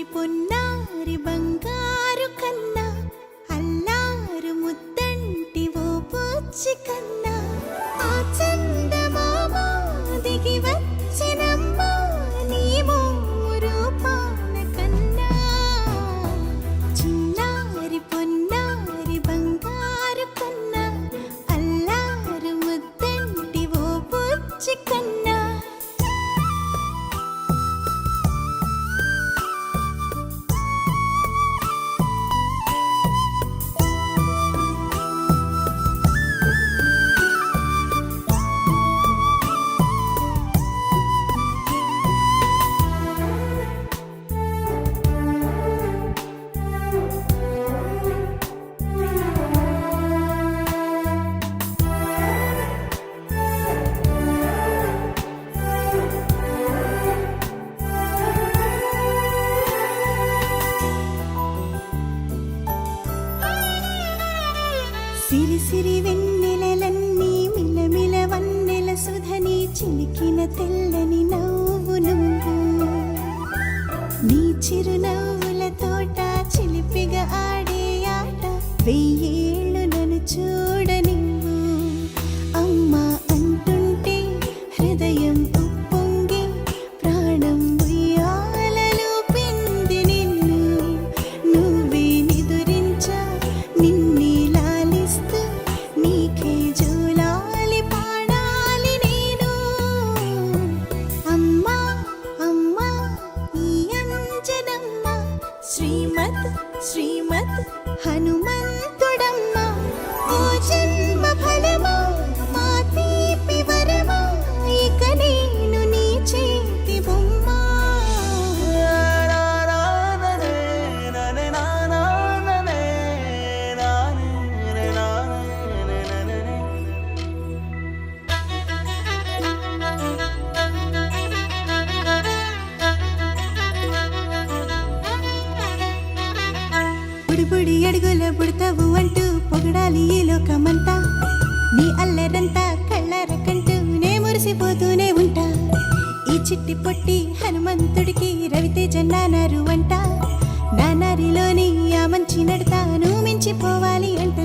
పొన్నారి బంగారు కన్నా అల్లారు ముద్దంటి ఓ పూచి కన్నా ఆ చందమామ దిగి వచ్చినమ్మ నీ రూపాల కన్నా చిన్నారి పొన్నారి బంగారు కన్నా అల్లారు ముద్దంటి ఓ పూచి కన్నా సిరి సిరి వెన్నెలలన్నీ మిలమిల వన్నెల సుధని చిలికిన తెల్లని నవ్వు నువ్వు నీ చిరునవ్వుల తోట చిలిపిగా ఆడే ఆట వెయ్యేళ్ళు నన్ను చూడనివ్వు అమ్మా అంటుంటే హృదయం ఉప్పొంగి ప్రాణం ఉయ్యాలలో పిండి నిన్ను నువ్వే నిదురించా నిన్నే నీకే జోలాలి పాడాలి నేను అమ్మా అమ్మా ఈ అంజనమ్మ శ్రీమత్ శ్రీమత్ హనుమంతుడమ్మ ఓ జన్మ ఫలమా మా తీపి వరమా ఇక నేను నీ చేతి బొమ్మ బుడి అడుగుల బుడతావు అంటూ పొగడాలి ఈ లోకమంతా నీ అల్లరంతా కళ్ళారకంటూ నే మురిసిపోతూనే ఉంటా ఈ చిట్టి పొట్టి హనుమంతుడికి రవితేజ నానారు అంట నానారిలోని ఆ మంచి నడతా నువ్వు మించిపోవాలి అంట